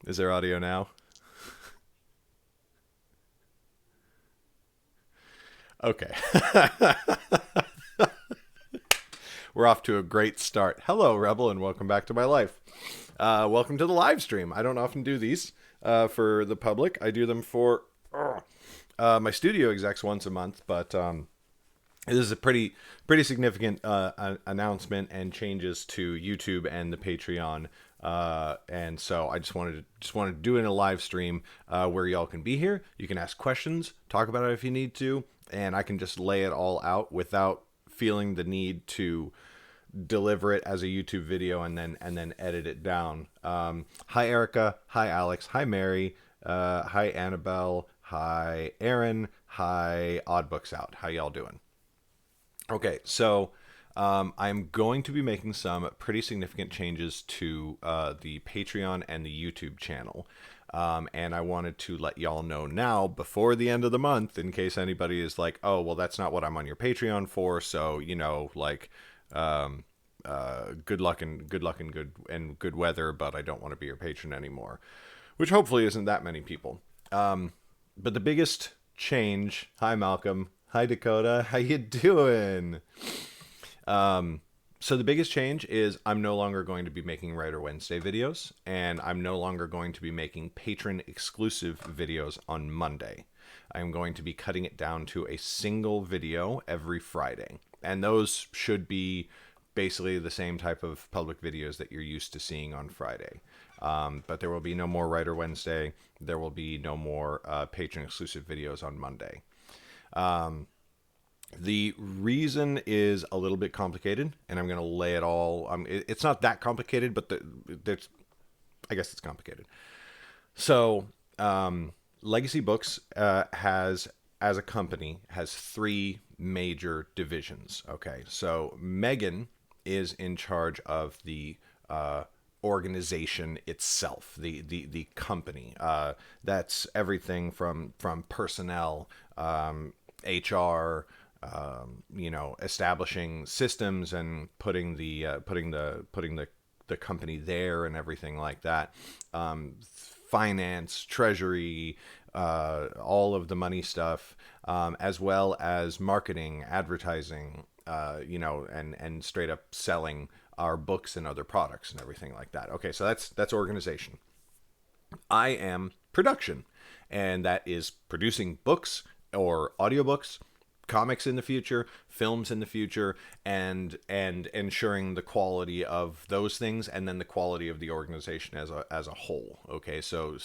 Is there audio now? Okay. We're off to a great start. Hello, Rebel, and welcome back to my life. Welcome to the live stream. I don't often do these for the public. I do them for my studio execs once a month, but this is a pretty significant announcement and changes to YouTube and the Patreon. And so I just wanted to do it in a live stream where y'all can be here. You can ask questions, talk about it if you need to, and I can just lay it all out without feeling the need to deliver it as a YouTube video and then edit it down. Hi Erica, hi Alex, hi Mary, hi Annabelle, hi Aaron, hi Odd Books Out. How y'all doing? Okay, so I'm going to be making some pretty significant changes to the Patreon and the YouTube channel. And I wanted to let y'all know now before the end of the month, in case anybody is like, oh, well, that's not what I'm on your Patreon for. So, good luck and good weather, but I don't want to be your patron anymore, which hopefully isn't that many people. But the biggest change, hi Malcolm, hi Dakota, how you doing? So the biggest change is I'm no longer going to be making Writer Wednesday videos, and I'm no longer going to be making patron exclusive videos on Monday. I'm going to be cutting it down to a single video every Friday. And those should be basically the same type of public videos that you're used to seeing on Friday. But there will be no more Writer Wednesday. There will be no more patron exclusive videos on Monday. The reason is a little bit complicated, and I'm going to lay it all. It's not that complicated, but I guess it's complicated. So, Legacy Books has, as a company, has three major divisions. Okay, so Megan is in charge of the organization itself, the company. That's everything from personnel, HR. Establishing systems and putting the company there and everything like that. Finance, treasury, all of the money stuff, as well as marketing, advertising, and straight up selling our books and other products and everything like that. Okay, so that's organization. I am production, and that is producing books or audiobooks, comics in the future, films in the future, and ensuring the quality of those things, and then the quality of the organization as a whole. Okay, so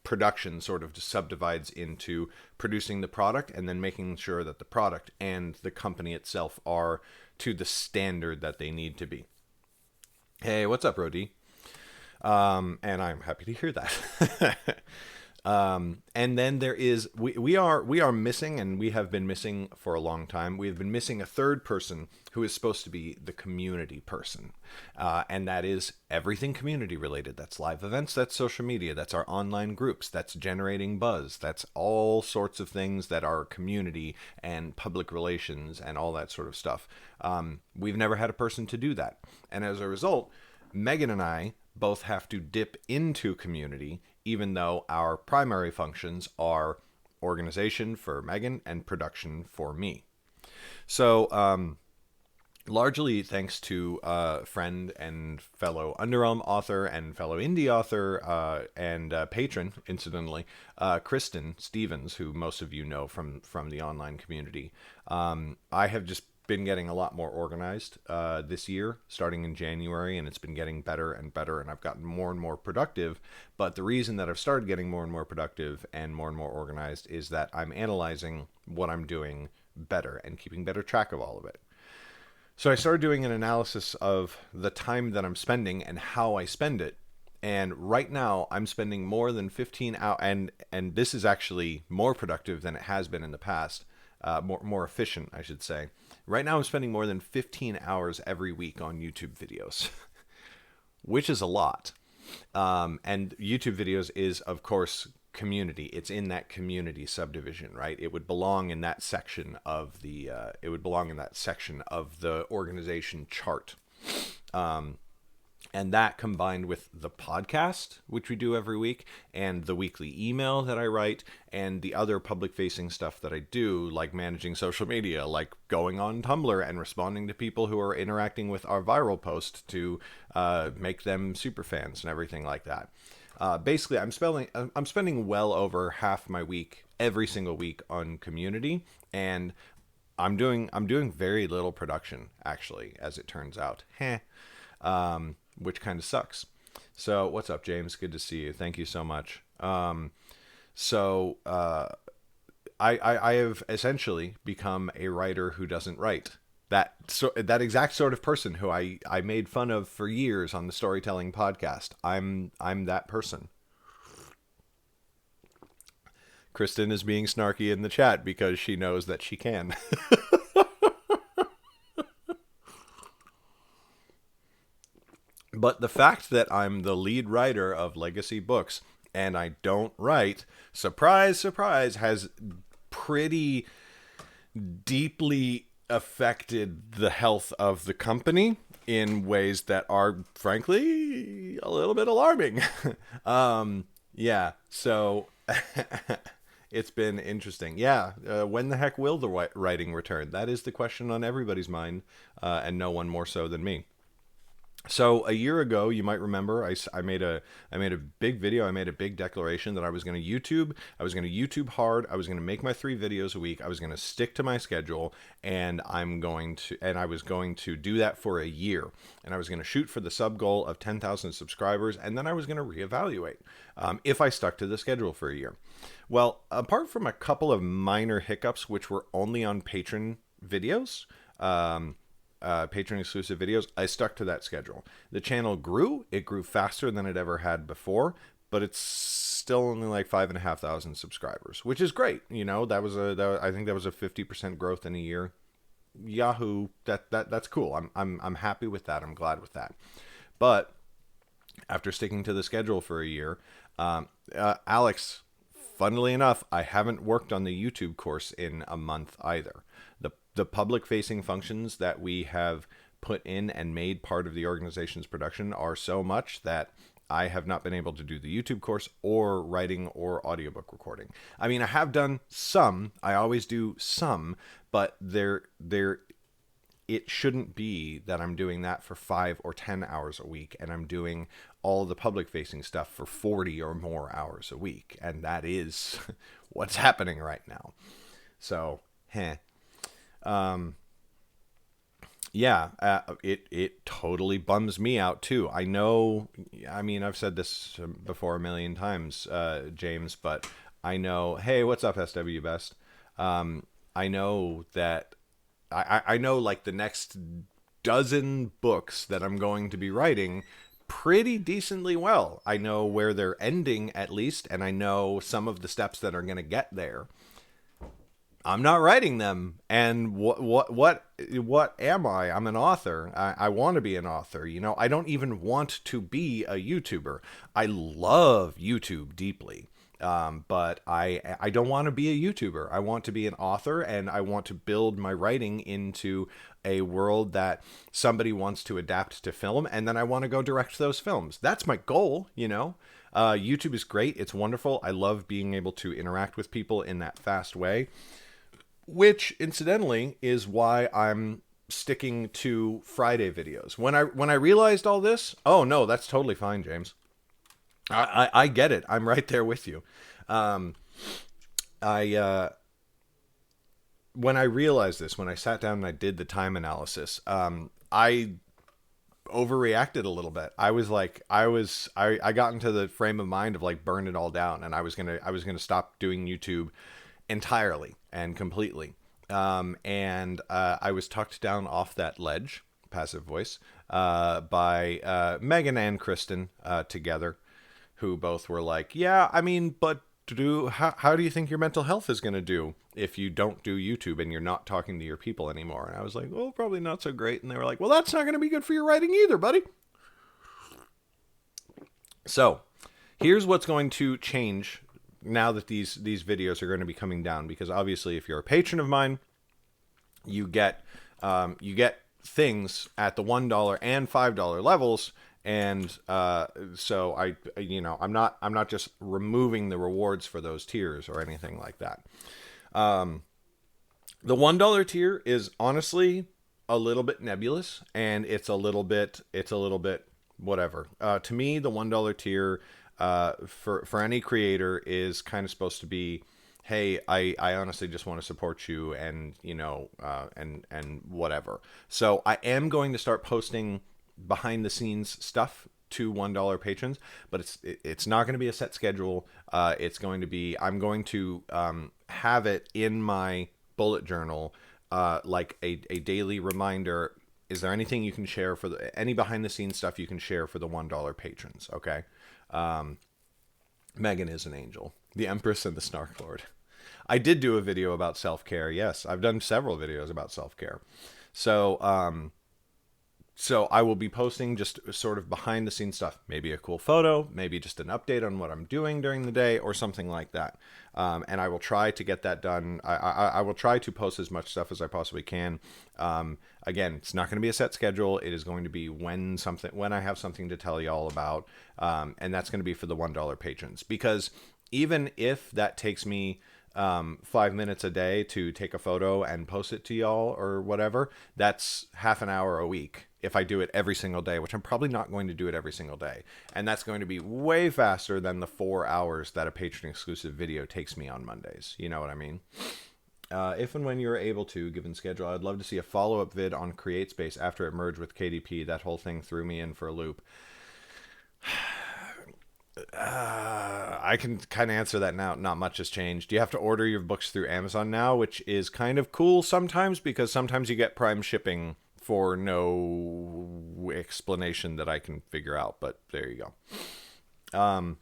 production sort of subdivides into producing the product and then making sure that the product and the company itself are to the standard that they need to be. Hey, what's up, Rodi? And I'm happy to hear that. And then there is, we are missing, and we have been missing for a long time. We have been missing a third person who is supposed to be the community person. And that is everything community related. That's live events, that's social media, that's our online groups, that's generating buzz, that's all sorts of things that are community and public relations and all that sort of stuff. We've never had a person to do that. And as a result, Megan and I both have to dip into community, even though our primary functions are organization for Megan and production for me. So, largely thanks to friend and fellow Underrealm author and fellow indie author and patron, incidentally, Kristen Stevens, who most of you know from the online community. I have just been getting a lot more organized this year, starting in January, and it's been getting better and better, and I've gotten more and more productive. But the reason that I've started getting more and more productive and more organized is that I'm analyzing what I'm doing better and keeping better track of all of it. So I started doing an analysis of the time that I'm spending and how I spend it. And right now I'm spending more than 15 hours, and this is actually more productive than it has been in the past, more efficient, I should say. Right now I'm spending more than 15 hours every week on YouTube videos, which is a lot. And YouTube videos is, of course, community. It's in that community subdivision, right? It would belong in that section of the organization chart. And that combined with the podcast, which we do every week, and the weekly email that I write, and the other public facing stuff that I do, like managing social media, like going on Tumblr and responding to people who are interacting with our viral post to make them super fans and everything like that. Basically, I'm spending well over half my week every single week on community, and I'm doing very little production, actually, as it turns out. Which kind of sucks. So, what's up, James? Good to see you. Thank you so much. I have essentially become a writer who doesn't write. That exact sort of person who I made fun of for years on the storytelling podcast. I'm that person. Kristen is being snarky in the chat because she knows that she can. But the fact that I'm the lead writer of Legacy Books and I don't write, surprise, surprise, has pretty deeply affected the health of the company in ways that are, frankly, a little bit alarming. Yeah, so it's been interesting. Yeah, when the heck will the writing return? That is the question on everybody's mind, and no one more so than me. So a year ago, you might remember, I made a big video. I made a big declaration that I was going to YouTube. I was going to YouTube hard. I was going to make my 3 videos a week. I was going to stick to my schedule, and I was going to do that for a year. And I was going to shoot for the sub goal of 10,000 subscribers, and then I was going to reevaluate if I stuck to the schedule for a year. Well, apart from a couple of minor hiccups, which were only on Patreon videos. Patreon exclusive videos, I stuck to that schedule. The channel grew. It grew faster than it ever had before, but it's still only like 5,500 subscribers, which is great. You know, I think that was a 50% growth in a year. Yahoo! That's cool. I'm happy with that. I'm glad with that. But after sticking to the schedule for a year, Alex, funnily enough, I haven't worked on the YouTube course in a month either. The public-facing functions that we have put in and made part of the organization's production are so much that I have not been able to do the YouTube course or writing or audiobook recording. I mean, I have done some. I always do some, but it shouldn't be that I'm doing that for 5 or 10 hours a week, and I'm doing all the public-facing stuff for 40 or more hours a week, and that is what's happening right now. So, it totally bums me out too. I know, I mean, I've said this before a million times, James, but I know, hey, what's up, SW Best? I know that, I know like the next dozen books that I'm going to be writing pretty decently well. I know where they're ending at least, and I know some of the steps that are going to get there. I'm not writing them, and what am I? I'm an author. I want to be an author. You know, I don't even want to be a YouTuber. I love YouTube deeply, but I don't want to be a YouTuber. I want to be an author, and I want to build my writing into a world that somebody wants to adapt to film, and then I want to go direct those films. That's my goal, you know. YouTube is great. It's wonderful. I love being able to interact with people in that fast way. Which, incidentally, is why I'm sticking to Friday videos. When I realized all this, oh no, that's totally fine, James. I get it. I'm right there with you. When I realized this, when I sat down and I did the time analysis, I overreacted a little bit. I got into the frame of mind of like burn it all down, and I was gonna stop doing YouTube entirely and completely. I was tucked down off that ledge, passive voice, by Megan and Kristen together, who both were like, yeah, I mean, but how do you think your mental health is going to do if you don't do YouTube and you're not talking to your people anymore? And I was like, well, probably not so great. And they were like, well, that's not going to be good for your writing either, buddy. So here's what's going to change now that these videos are going to be coming down, because obviously if you're a patron of mine, you get things at the $1 and $5 levels And so I'm not just removing the rewards for those tiers or anything like that. The $1 tier is honestly a little bit nebulous, and it's a little bit whatever. To me, the $1 tier for any creator is kind of supposed to be, hey, I honestly just want to support you, and and whatever. So I am going to start posting behind the scenes stuff to $1 patrons, but it's not going to be a set schedule. It's going to be, I'm going to have it in my bullet journal, like a daily reminder. Is there anything you can share for any behind the scenes stuff you can share for the $1 patrons? Okay. Megan is an angel, the Empress and the Snark Lord. I did do a video about self-care. Yes, I've done several videos about self-care. So I will be posting just sort of behind the scenes stuff, maybe a cool photo, maybe just an update on what I'm doing during the day or something like that. And I will try to get that done. I will try to post as much stuff as I possibly can. Again, it's not going to be a set schedule. It is going to be when I have something to tell y'all about. And that's going to be for the $1 patrons, because even if that takes me 5 minutes a day to take a photo and post it to y'all or whatever, that's half an hour a week if I do it every single day, which I'm probably not going to do it every single day. And that's going to be way faster than the 4 hours that a patron exclusive video takes me on Mondays. You know what I mean? If and when you're able to, given schedule, I'd love to see a follow-up vid on CreateSpace after it merged with KDP. That whole thing threw me in for a loop. I can kind of answer that now. Not much has changed. You have to order your books through Amazon now, which is kind of cool sometimes, because sometimes you get Prime shipping for no explanation that I can figure out. But there you go.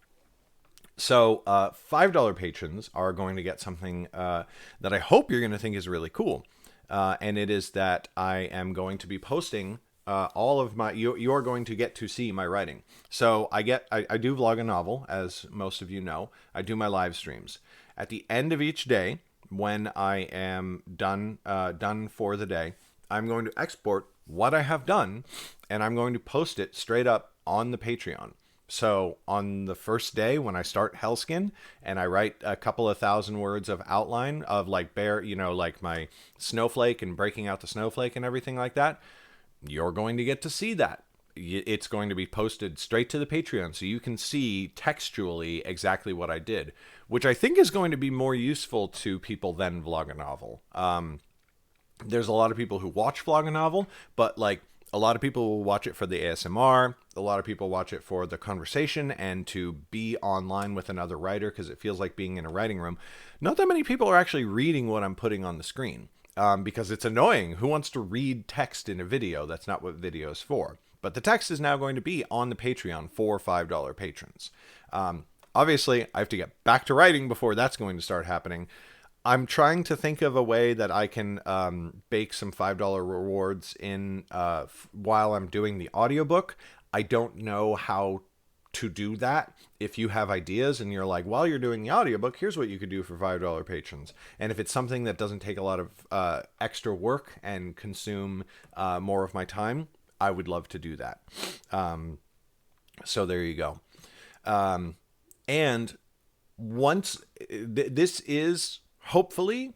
So $5 patrons are going to get something that I hope you're going to think is really cool. And it is that I am going to be posting all of my, you're going to get to see my writing. So I do vlog a novel, as most of you know. I do my live streams. At the end of each day, when I am done for the day, I'm going to export what I have done, and I'm going to post it straight up on the Patreon. So on the first day when I start Hellskin and I write a couple of 1,000 words of outline of like like my snowflake and breaking out the snowflake and everything like that, you're going to get to see that. It's going to be posted straight to the Patreon, so you can see textually exactly what I did, which I think is going to be more useful to people than Vlog a Novel. There's a lot of people who watch Vlog a Novel, but like a lot of people will watch it for the ASMR. A lot of people watch it for the conversation and to be online with another writer, because it feels like being in a writing room. Not that many people are actually reading what I'm putting on the screen. Because it's annoying. Who wants to read text in a video? That's not what video is for. But the text is now going to be on the Patreon for $5 patrons. Obviously, I have to get back to writing before that's going to start happening. I'm trying to think of a way that I can bake some $5 rewards in while I'm doing the audiobook. I don't know how to do that. If you have ideas and you're like, while you're doing the audiobook, here's what you could do for $5 patrons. And if it's something that doesn't take a lot of extra work and consume more of my time, I would love to do that. So there you go. And once this is hopefully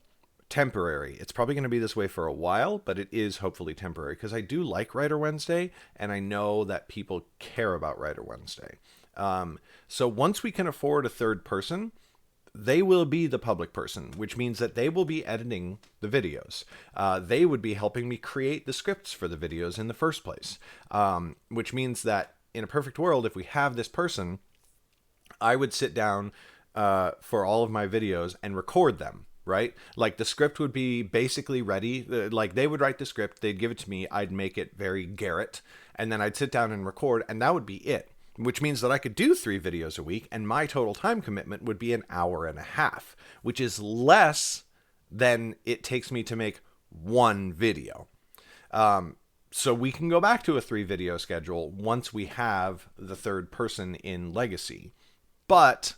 temporary. It's probably going to be this way for a while, but it is hopefully temporary, because I do like Writer Wednesday, and I know that people care about Writer Wednesday. So once we can afford a third person, they will be the public person, which means that they will be editing the videos. They would be helping me create the scripts for the videos in the first place, which means that in a perfect world, if we have this person, I would sit down for all of my videos and record them. Right? Like the script would be basically ready. Like they would write the script, they'd give it to me, I'd make it very Garrett, and then I'd sit down and record, and that would be it. Which means that I could do 3 videos a week, and my total time commitment would be an hour and a half, which is less than it takes me to make 1 video. So we can go back to a 3 video schedule once we have the third person in Legacy. But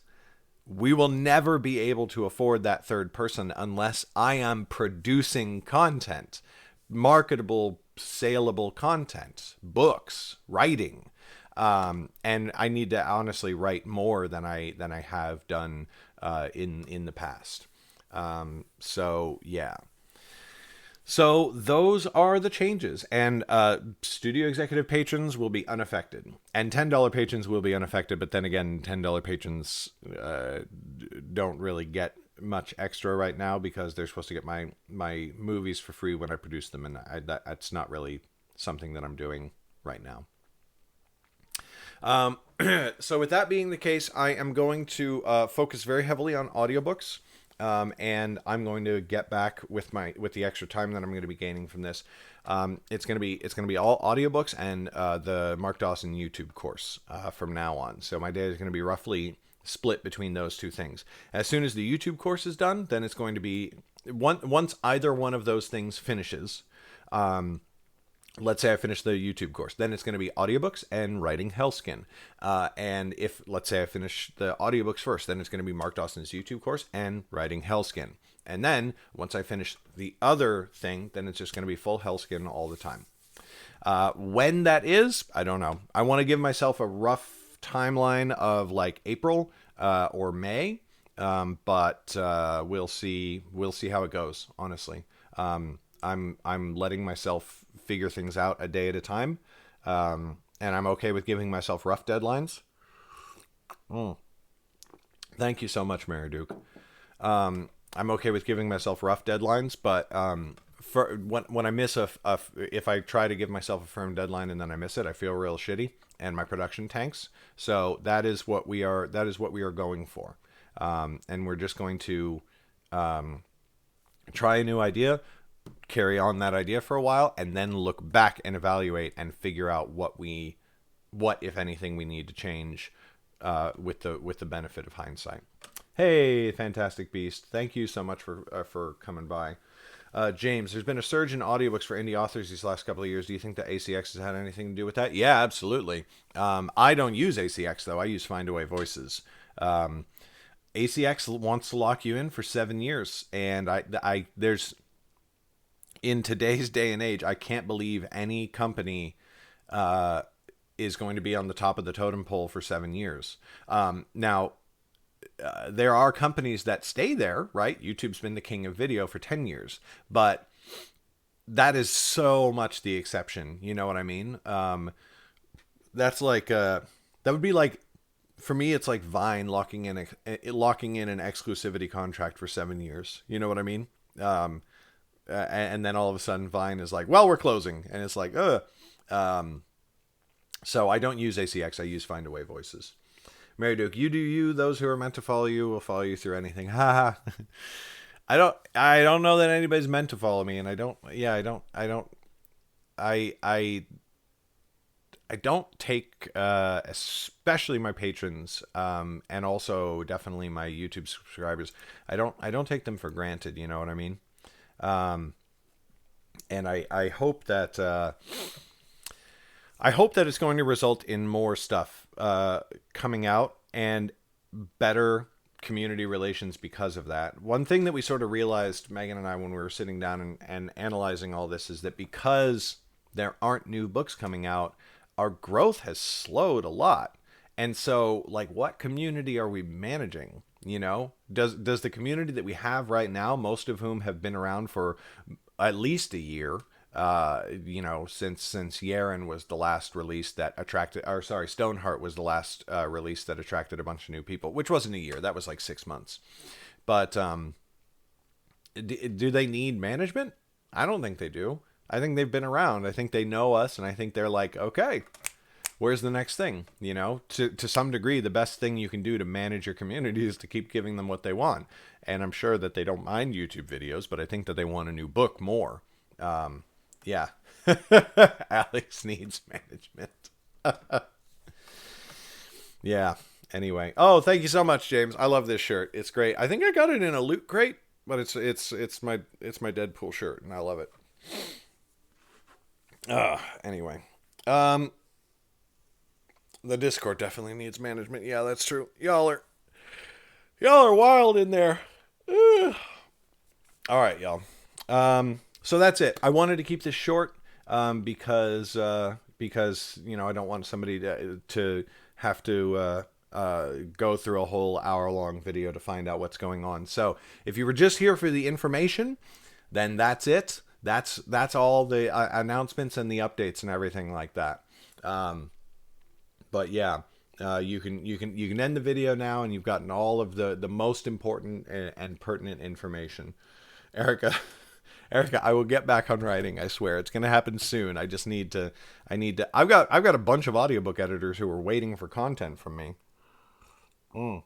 we will never be able to afford that third person unless I am producing content, marketable, saleable content, books, writing. And I need to honestly write more than I have done in the past. So yeah. So those are the changes, and studio executive patrons will be unaffected, and $10 patrons will be unaffected. But then again, $10 patrons don't really get much extra right now because they're supposed to get my movies for free when I produce them, and that's not really something that I'm doing right now. So with that being the case, I am going to focus very heavily on audiobooks. And I'm going to get back with the extra time that I'm going to be gaining from this. It's going to be all audiobooks and the Mark Dawson YouTube course from now on. So my day is going to be roughly split between those two things. As soon as the YouTube course is done, then it's going to be once either one of those things finishes. Let's say I finish the YouTube course, then it's going to be audiobooks and writing Hellskin. And if, let's say I finish the audiobooks first, then it's going to be Mark Dawson's YouTube course and writing Hellskin. And then once I finish the other thing, then it's just going to be full Hellskin all the time. When that is, I don't know. I want to give myself a rough timeline of like April or May, but we'll see how it goes, honestly. I'm letting myself figure things out a day at a time, and I'm okay with giving myself rough deadlines. Thank you so much, Mary Duke. I'm okay with giving myself rough deadlines, but for when I miss if I try to give myself a firm deadline and then I miss it, I feel real shitty and my production tanks. So that is what we are going for, and we're just going to try a new idea, carry on that idea for a while, and then look back and evaluate and figure out what if anything we need to change with the benefit of hindsight. Hey, Fantastic Beast, thank you so much for coming by. James, there's been a surge in audiobooks for indie authors these last couple of years. Do you think that ACX has had anything to do with that? Yeah, absolutely. I don't use ACX though. I use Findaway Voices. ACX wants to lock you in for 7 years, and there's in today's day and age, I can't believe any company is going to be on the top of the totem pole for 7 years. Now, there are companies that stay there, right? YouTube's been the king of video for 10 years, but that is so much the exception. You know what I mean? That's like that would be like, for me, it's like Vine locking in an exclusivity contract for 7 years. You know what I mean? And then all of a sudden Vine is like, well, we're closing. And it's like, so I don't use ACX. I use Findaway Voices. Mary Duke, you do you. Those who are meant to follow you will follow you through anything. Ha ha. I don't know that anybody's meant to follow me. And I don't take, especially my patrons, and also definitely my YouTube subscribers. I don't take them for granted. You know what I mean? And I hope that it's going to result in more stuff coming out and better community relations because of that. One thing that we sort of realized, Megan and I, when we were sitting down and analyzing all this, is that because there aren't new books coming out, our growth has slowed a lot. And so, like, what community are we managing? You know, does the community that we have right now, most of whom have been around for at least a year, you know, since Yaren was the last release that attracted, or sorry, Stoneheart was the last release that attracted a bunch of new people, which wasn't a year, that was like 6 months. But do they need management? I don't think they do. I think they've been around. I think they know us, and I think they're like, okay, where's the next thing? You know, to some degree, the best thing you can do to manage your community is to keep giving them what they want. And I'm sure that they don't mind YouTube videos, but I think that they want a new book more. Yeah. Alex needs management. Yeah. Anyway. Oh, thank you so much, James. I love this shirt. It's great. I think I got it in a loot crate, but it's my Deadpool shirt, and I love it. Anyway. The Discord definitely needs management. Yeah, that's true. Y'all are wild in there. All right, y'all. So that's it. I wanted to keep this short because because, you know, I don't want somebody to have to go through a whole hour-long video to find out what's going on. So if you were just here for the information, then that's it. That's all the announcements and the updates and everything like that. But yeah, you can end the video now, and you've gotten all of the most important and pertinent information. Erica, Erica, I will get back on writing. I swear it's gonna happen soon. I just need to. I've got a bunch of audiobook editors who are waiting for content from me. Oh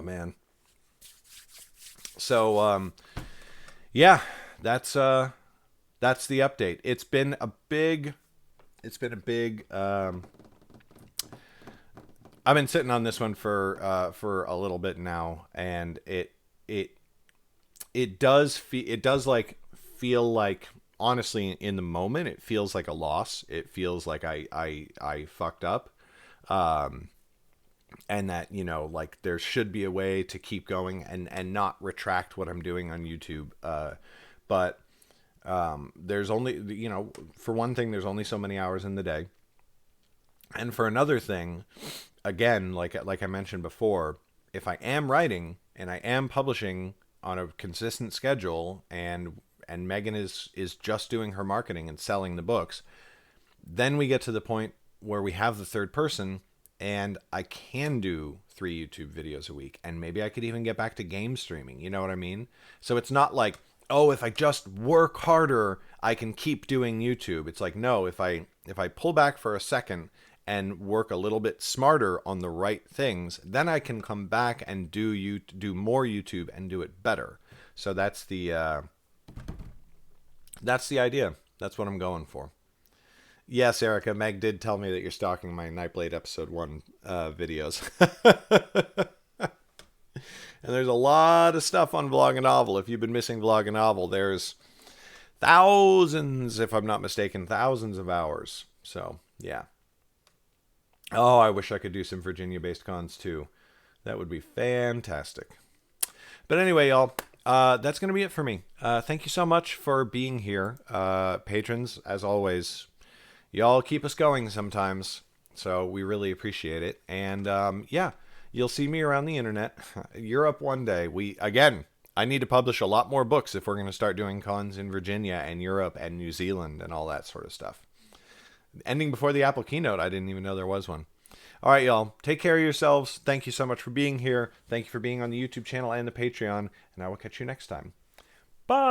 man. So yeah, that's the update. It's been a big. I've been sitting on this one for a little bit now, and it does like feel like, honestly, in the moment it feels like a loss. It feels like I fucked up, and that, you know, like there should be a way to keep going and not retract what I'm doing on YouTube. But there's only, you know, for one thing, there's only so many hours in the day, and for another thing, again, like I mentioned before, if I am writing and I am publishing on a consistent schedule, and Megan is just doing her marketing and selling the books, then we get to the point where we have the third person, and I can do 3 YouTube videos a week, and maybe I could even get back to game streaming. You know what I mean? So it's not like, oh, if I just work harder, I can keep doing YouTube. It's like, no, if I pull back for a second and work a little bit smarter on the right things, then I can come back and do more YouTube and do it better. So that's the idea. That's what I'm going for. Yes, Erica, Meg did tell me that you're stalking my Nightblade episode 1 videos. And there's a lot of stuff on Vlog a Novel. If you've been missing Vlog a Novel, there's thousands, if I'm not mistaken, thousands of hours. So, yeah. Oh, I wish I could do some Virginia-based cons too. That would be fantastic. But anyway, y'all, that's going to be it for me. Thank you so much for being here. Patrons, as always, y'all keep us going sometimes, so we really appreciate it. And yeah, you'll see me around the internet. Europe one day. I need to publish a lot more books if we're going to start doing cons in Virginia and Europe and New Zealand and all that sort of stuff. Ending before the Apple keynote, I didn't even know there was one. All right, y'all. Take care of yourselves. Thank you so much for being here. Thank you for being on the YouTube channel and the Patreon. And I will catch you next time. Bye!